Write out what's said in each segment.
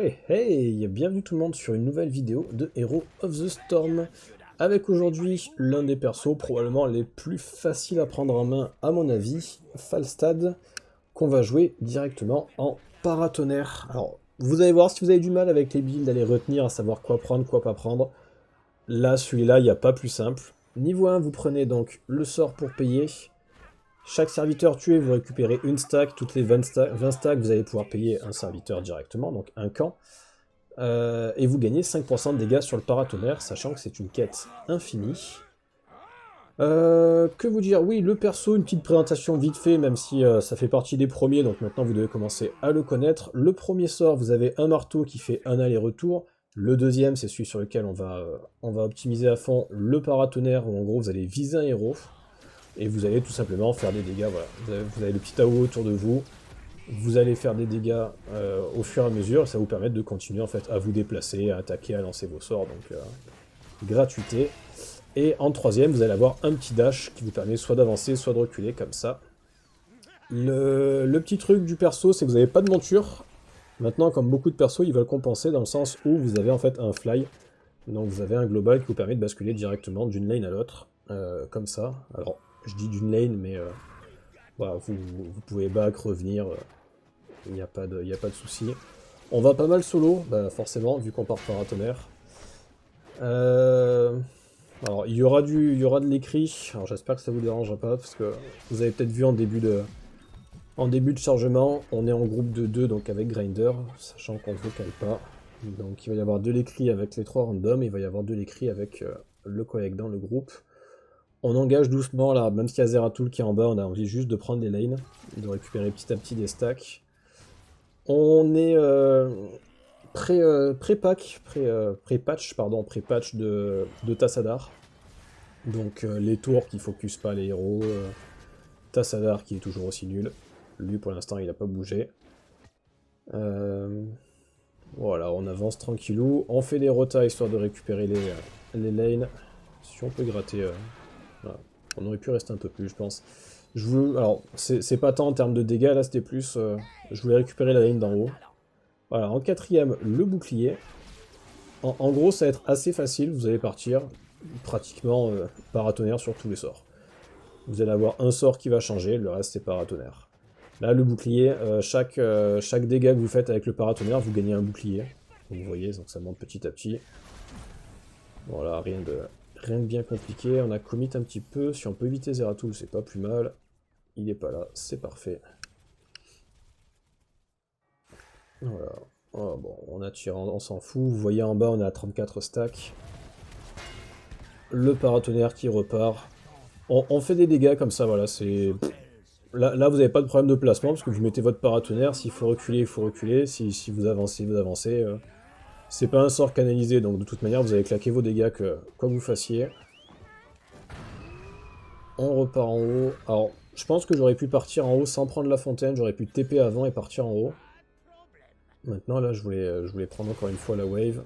Ouais, hey, bienvenue tout le monde sur une nouvelle vidéo de Hero of the Storm. Avec aujourd'hui l'un des persos probablement les plus faciles à prendre en main à mon avis, Falstad, qu'on va jouer directement en paratonnerre. Alors, vous allez voir si vous avez du mal avec les builds à les retenir, à savoir quoi prendre, quoi pas prendre. Là, celui-là, il n'y a pas plus simple. Niveau 1, vous prenez donc le sort pour payer. Chaque serviteur tué, vous récupérez une stack. Toutes les 20 stacks, vous allez pouvoir payer un serviteur directement, donc un camp. Et vous gagnez 5% de dégâts sur le paratonnerre, sachant que c'est une quête infinie. Que vous dire? Oui, le perso, une petite présentation vite fait, même si ça fait partie des premiers, donc maintenant vous devez commencer à le connaître. Le premier sort, vous avez un marteau qui fait un aller-retour. Le deuxième, c'est celui sur lequel on va optimiser à fond le paratonnerre, où en gros vous allez viser un héros. Et vous allez tout simplement faire des dégâts, voilà. Vous avez le petit AO autour de vous, vous allez faire des dégâts au fur et à mesure, ça va vous permettre de continuer en fait à vous déplacer, à attaquer, à lancer vos sorts, donc gratuité. Et en troisième, vous allez avoir un petit dash qui vous permet soit d'avancer, soit de reculer, comme ça. Le petit truc du perso, c'est que vous n'avez pas de monture. Maintenant, comme beaucoup de persos, ils veulent compenser dans le sens où vous avez en fait un fly. Donc vous avez un global qui vous permet de basculer directement d'une lane à l'autre, comme ça. Alors, je dis d'une lane, mais voilà, vous pouvez back, revenir, il n'y a pas de souci. On va pas mal solo, bah forcément, vu qu'on part paratonnerre. Alors, il y aura de l'écrit, alors j'espère que ça vous dérangera pas, parce que vous avez peut-être vu en début de chargement, on est en groupe de 2, donc avec Grinder, sachant qu'on ne vocale pas. Donc il va y avoir de l'écrit avec les 3 randoms, et il va y avoir de l'écrit avec le collègue dans le groupe. On engage doucement là, même s'il y a Zeratul qui est en bas, on a envie juste de prendre les lanes, de récupérer petit à petit des stacks. On est pré-patch de Tassadar. Donc les tours qui focus pas les héros, Tassadar qui est toujours aussi nul. Lui pour l'instant il n'a pas bougé. Voilà, on avance tranquillou. On fait des rotas histoire de récupérer les lanes. Si on peut gratter... voilà. On aurait pu rester un peu plus, je pense. Alors, c'est pas tant en termes de dégâts, là c'était plus... je voulais récupérer la lane d'en haut. Voilà, en quatrième, le bouclier. En gros, ça va être assez facile, vous allez partir pratiquement paratonnerre sur tous les sorts. Vous allez avoir un sort qui va changer, le reste c'est paratonnerre. Là, le bouclier, chaque dégât que vous faites avec le paratonnerre, vous gagnez un bouclier. Donc, vous voyez, donc ça monte petit à petit. Voilà, rien de bien compliqué. On a commit un petit peu. Si on peut éviter Zeratul, c'est pas plus mal. Il est pas là, c'est parfait. Voilà. Oh, bon, on attire, on s'en fout. Vous voyez en bas, on est à 34 stacks. Le paratonnerre qui repart. On fait des dégâts comme ça, voilà, c'est... Là, vous n'avez pas de problème de placement, parce que vous mettez votre paratonnerre, s'il faut reculer, il faut reculer, si vous avancez, vous avancez. C'est pas un sort canalisé, donc de toute manière, vous allez claquer vos dégâts quoi que vous fassiez. On repart en haut. Alors, je pense que j'aurais pu partir en haut sans prendre la fontaine, j'aurais pu TP avant et partir en haut. Maintenant, là, je voulais prendre encore une fois la wave.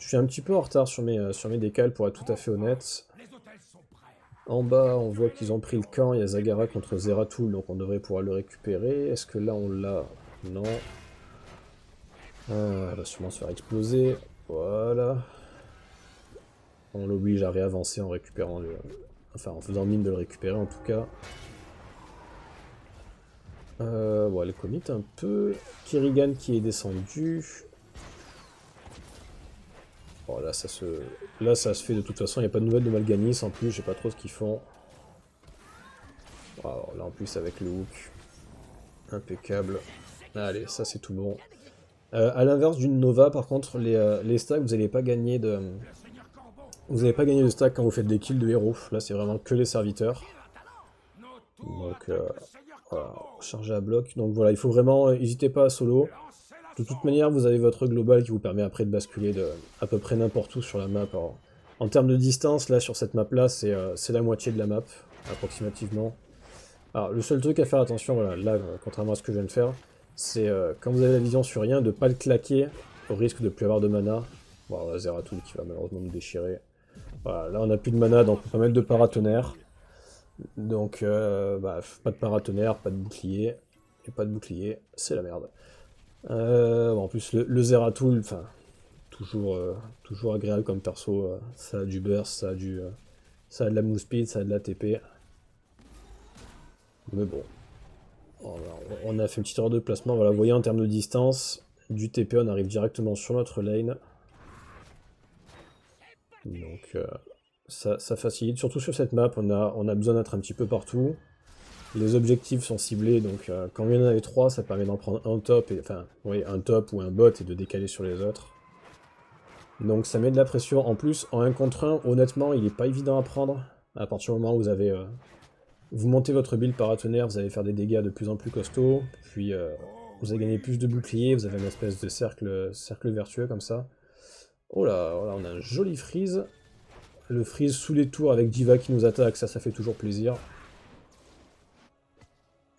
Je suis un petit peu en retard sur mes décales, pour être tout à fait honnête. En bas, on voit qu'ils ont pris le camp, il y a Zagara contre Zeratul, donc on devrait pouvoir le récupérer. Est-ce que là, on l'a? Non. Elle va sûrement se faire exploser. Voilà. On l'oblige à réavancer en récupérant le... Enfin, en faisant mine de le récupérer, en tout cas. Bon, elle commit un peu. Kerrigan qui est descendu. Bon, là, ça se fait de toute façon. Il n'y a pas de nouvelles de Mal'Ganis en plus. Je sais pas trop ce qu'ils font. Alors, là, en plus, avec le hook. Impeccable. Allez, ça, c'est tout bon. À l'inverse d'une Nova, par contre, les stacks, vous n'allez pas gagner de... Vous n'allez pas gagner de stack quand vous faites des kills de héros. Là, c'est vraiment que les serviteurs. Donc, voilà, charger à bloc. Donc voilà, il faut vraiment... N'hésitez pas à solo. De toute manière, vous avez votre global qui vous permet après de basculer à peu près n'importe où sur la map. Alors, en termes de distance, là, sur cette map-là, c'est la moitié de la map, approximativement. Alors, le seul truc à faire attention, voilà, là, contrairement à ce que je viens de faire, c'est quand vous avez la vision sur rien, de ne pas le claquer, au risque de ne plus avoir de mana. Voilà, Zeratul qui va malheureusement nous déchirer. Voilà, là, on n'a plus de mana, donc on peut mettre de paratonnerre. Donc, pas de paratonnerre, pas de bouclier. Et pas de bouclier, c'est la merde. Bon, en plus, le Zeratul, enfin, toujours agréable comme perso. Ça a du burst, ça a de la move speed, ça a de la TP. Mais bon, on a fait une petite erreur de placement. Voilà, vous voyez, en termes de distance, du TP, on arrive directement sur notre lane. Donc, ça facilite. Surtout sur cette map, on a besoin d'être un petit peu partout. Les objectifs sont ciblés, donc quand il y en avait 3, ça permet d'en prendre un top, enfin, oui, un top ou un bot et de décaler sur les autres. Donc ça met de la pression. En plus, en 1 contre 1, honnêtement, il n'est pas évident à prendre. À partir du moment où vous montez votre build paratonnerre, vous allez faire des dégâts de plus en plus costauds, puis vous allez gagner plus de boucliers, vous avez une espèce de cercle vertueux comme ça. Oh là, voilà, on a un joli freeze. Le freeze sous les tours avec Diva qui nous attaque, ça fait toujours plaisir.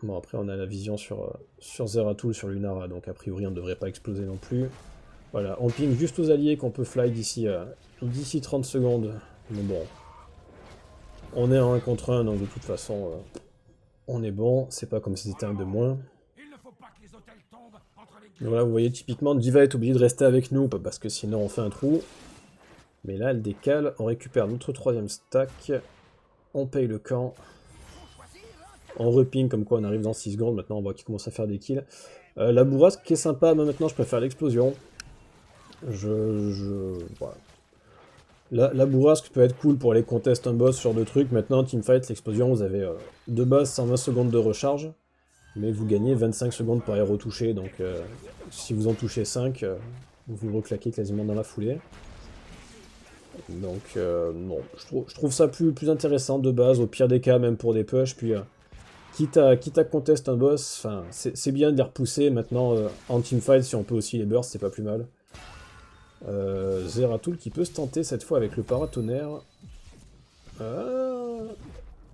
Bon, après, on a la vision sur Zeratul, sur Lunara, donc a priori, on ne devrait pas exploser non plus. Voilà, on ping juste aux alliés qu'on peut fly d'ici 30 secondes. Mais bon, on est en 1 contre 1, donc de toute façon, on est bon. C'est pas comme si c'était un de moins. Mais voilà, vous voyez, typiquement, Diva est obligée de rester avec nous, parce que sinon on fait un trou. Mais là, elle décale, on récupère notre 3ème stack, on paye le camp. On reping, comme quoi on arrive dans 6 secondes, maintenant on voit qu'il commence à faire des kills. La bourrasque qui est sympa, mais maintenant je préfère l'explosion. Voilà. La bourrasque peut être cool pour aller contest un boss, ce genre de truc. Maintenant, teamfight, l'explosion, vous avez de base 120 secondes de recharge, mais vous gagnez 25 secondes par héros touché, donc si vous en touchez 5, vous le reclaquez quasiment dans la foulée. Donc, non, je trouve ça plus intéressant de base, au pire des cas, même pour des push, puis quitte à contest un boss, c'est bien de les repousser. Maintenant, en teamfight, si on peut aussi les burst, c'est pas plus mal. Zeratul qui peut se tenter cette fois avec le paratonnerre. Oh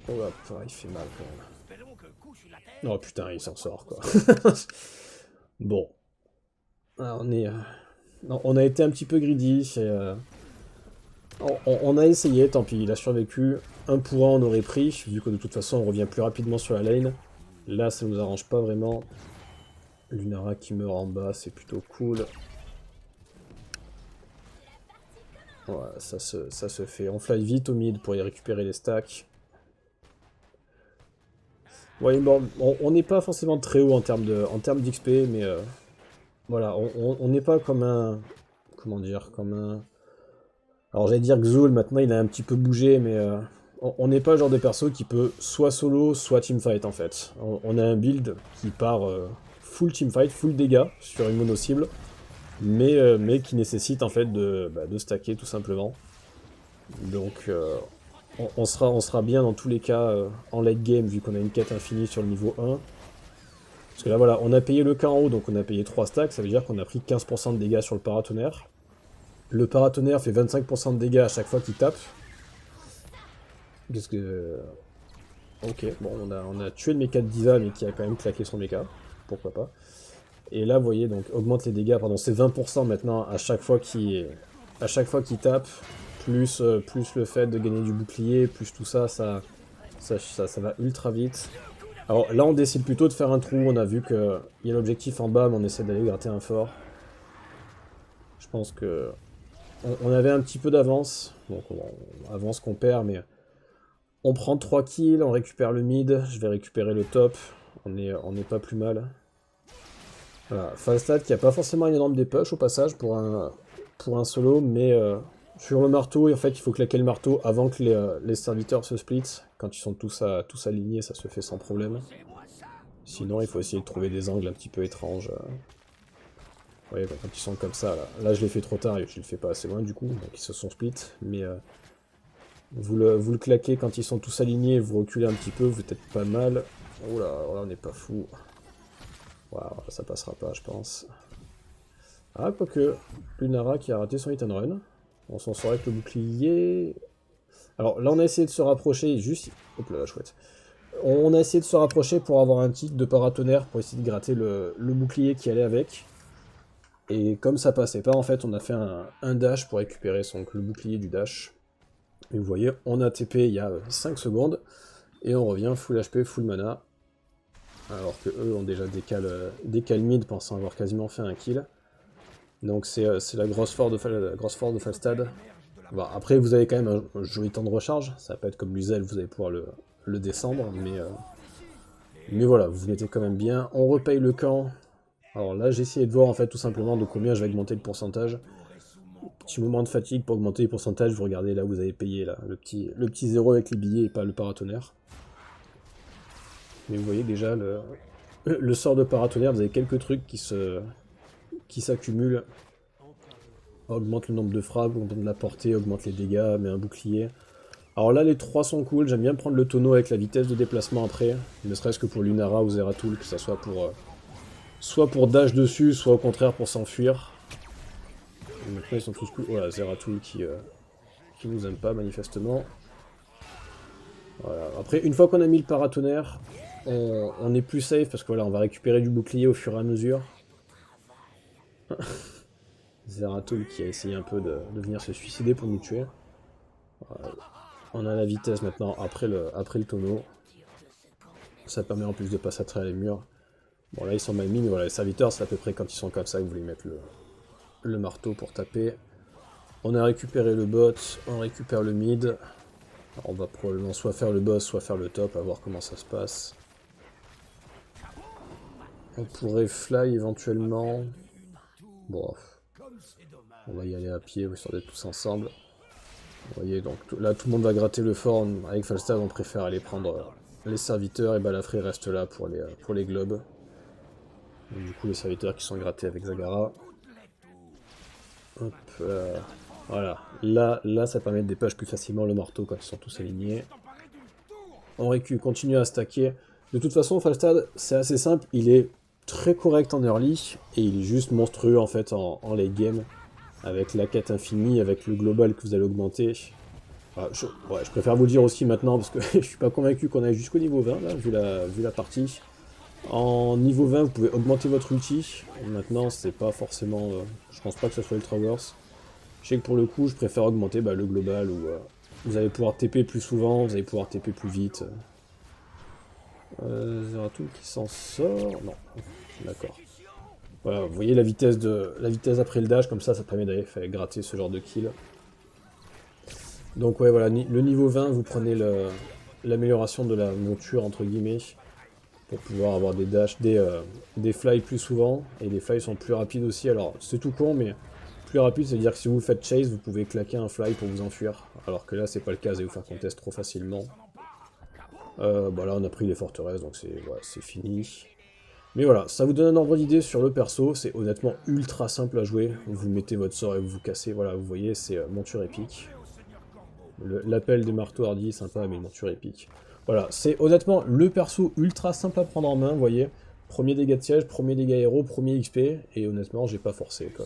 là, il fait mal quand même. Oh putain, il s'en sort quoi. Bon. Ah, non, on a été un petit peu greedy. On a essayé, tant pis, il a survécu. Un pour un, on aurait pris, vu que de toute façon on revient plus rapidement sur la lane. Là, ça nous arrange pas vraiment. Lunara qui meurt en bas, c'est plutôt cool. Voilà, ça se fait. On fly vite au mid pour y récupérer les stacks. Ouais, bon, on n'est pas forcément très haut en termes d'XP, mais voilà, on n'est pas comme un... Comment dire, comme un... Alors j'allais dire Xul, maintenant il a un petit peu bougé, mais on n'est pas le genre de perso qui peut soit solo, soit teamfight en fait. On a un build qui part full teamfight, full dégâts sur une mono-cible, mais qui nécessite en fait de stacker tout simplement. Donc on sera bien dans tous les cas en late game, vu qu'on a une quête infinie sur le niveau 1. Parce que là voilà, on a payé le cas en haut, donc on a payé 3 stacks, ça veut dire qu'on a pris 15% de dégâts sur le paratonnerre. Le paratonnerre fait 25% de dégâts à chaque fois qu'il tape. Qu'est-ce que... Ok, bon, on a tué le mecha de Diva, mais qui a quand même claqué son mecha. Pourquoi pas. Et là, vous voyez, donc, augmente les dégâts, pardon, c'est 20% maintenant à chaque fois qu'il tape, plus le fait de gagner du bouclier, plus tout ça, ça va ultra vite. Alors là, on décide plutôt de faire un trou, on a vu qu'il y a l'objectif en bas, mais on essaie d'aller gratter un fort. Je pense que... On avait un petit peu d'avance, donc on avance qu'on perd, mais on prend 3 kills, on récupère le mid, je vais récupérer le top, on est pas plus mal. Voilà, Falstad qui a pas forcément une énorme dépush au passage pour un solo, mais sur le marteau, en fait il faut claquer le marteau avant que les serviteurs se split. Quand ils sont tous alignés, ça se fait sans problème. Sinon il faut essayer de trouver des angles un petit peu étranges. Ouais, quand ils sont comme ça, là je l'ai fait trop tard et je le fais pas assez loin du coup, donc ils se sont split, mais vous le claquez quand ils sont tous alignés, vous reculez un petit peu, vous êtes pas mal. Oh là, on n'est pas fou. Waouh, ça passera pas, je pense. Ah, quoique, Lunara qui a raté son hit and run. On s'en sort avec le bouclier. Alors là, on a essayé de se rapprocher, juste... Hop là, chouette. On a essayé de se rapprocher pour avoir un tick de paratonnerre, pour essayer de gratter le bouclier qui allait avec. Et comme ça passait pas, en fait, on a fait un dash pour récupérer le bouclier du dash. Et vous voyez, on a TP il y a 5 secondes, et on revient full HP, full mana. alors que eux ont déjà décal mid pensant avoir quasiment fait un kill. Donc c'est la grosse force de Falstad. Bon, après vous avez quand même un joli temps de recharge, ça va pas être comme l'Uzel, vous allez pouvoir le descendre, mais voilà, vous vous mettez quand même bien. On repaye le camp. Alors là j'ai essayé de voir en fait tout simplement de combien je vais augmenter le pourcentage. Petit moment de fatigue pour augmenter les pourcentages, vous regardez là vous avez payé là, le petit 0 avec les billets et pas le paratonnerre. Mais vous voyez déjà le sort de paratonnerre, vous avez quelques trucs qui s'accumulent. Augmente le nombre de frappes, augmente la portée, augmente les dégâts, met un bouclier. Alors là les 3 sont cool, j'aime bien prendre le tonneau avec la vitesse de déplacement après, ne serait-ce que pour Lunara ou Zeratul, que ça soit pour dash dessus, soit au contraire pour s'enfuir. Maintenant ils sont tous cool. Voilà, Zeratul qui nous aime pas manifestement. Voilà. Après, une fois qu'on a mis le paratonnerre, on est plus safe parce que voilà, on va récupérer du bouclier au fur et à mesure. Zeratul qui a essayé un peu de venir se suicider pour nous tuer. Voilà. On a la vitesse maintenant après le tonneau. Ça permet en plus de pas s'attraire les murs. Bon là ils sont mal mis, mais voilà, les serviteurs c'est à peu près quand ils sont comme ça que vous voulez mettre le marteau pour taper. On a récupéré le bot, on récupère le mid. Alors, on va probablement soit faire le boss, soit faire le top, à voir comment ça se passe. On pourrait fly éventuellement. Bon, on va y aller à pied, histoire d'être tous ensemble. Vous voyez, donc là tout le monde va gratter le fort. Avec Falstad, on préfère aller prendre les serviteurs, et Balafré reste là pour les globes. Donc, du coup, les serviteurs qui sont grattés avec Zagara. Hop, voilà. Là, ça permet de dépêcher plus facilement le marteau quand ils sont tous alignés. On continue à stacker. De toute façon, Falstad, c'est assez simple. Il est très correct en early, et il est juste monstrueux en fait en late game. Avec la quête infinie, avec le global que vous allez augmenter. Voilà, je préfère vous le dire aussi maintenant, parce que je suis pas convaincu qu'on aille jusqu'au niveau 20, là, vu la partie. En niveau 20, vous pouvez augmenter votre ulti. Maintenant, c'est pas forcément... je pense pas que ce soit ultra worse. Je sais que pour le coup, je préfère augmenter le global, où vous allez pouvoir TP plus souvent, vous allez pouvoir TP plus vite. Zeratul qui s'en sort... Non, d'accord. Voilà, vous voyez la vitesse après le dash, comme ça permet d'aller gratter ce genre de kill. Donc ouais, voilà, le niveau 20, vous prenez l'amélioration de la monture, entre guillemets, pour pouvoir avoir des dash, des fly plus souvent, et les fly sont plus rapides aussi. Alors, c'est tout con, mais plus rapide, ça veut dire que si vous faites chase, vous pouvez claquer un fly pour vous enfuir, alors que là, c'est pas le cas, vous allez vous faire contest trop facilement. Bah là, on a pris les forteresses, donc c'est fini. Mais voilà, ça vous donne un ordre d'idée sur le perso, c'est honnêtement ultra simple à jouer. Vous mettez votre sort et vous vous cassez, voilà, vous voyez, c'est monture épique. L'appel des marteaux hardis, sympa, mais monture épique. Voilà, c'est honnêtement le perso ultra simple à prendre en main, vous voyez. Premier dégâts de siège, premier dégâts héros, premier XP, et honnêtement, j'ai pas forcé, quoi.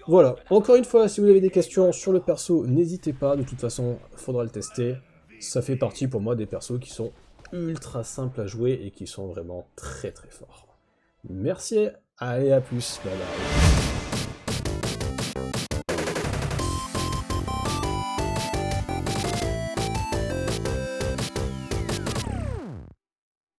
Voilà, encore une fois, si vous avez des questions sur le perso, n'hésitez pas, de toute façon, faudra le tester. Ça fait partie pour moi des persos qui sont ultra simples à jouer et qui sont vraiment très très forts. Merci, allez à plus, bye bye.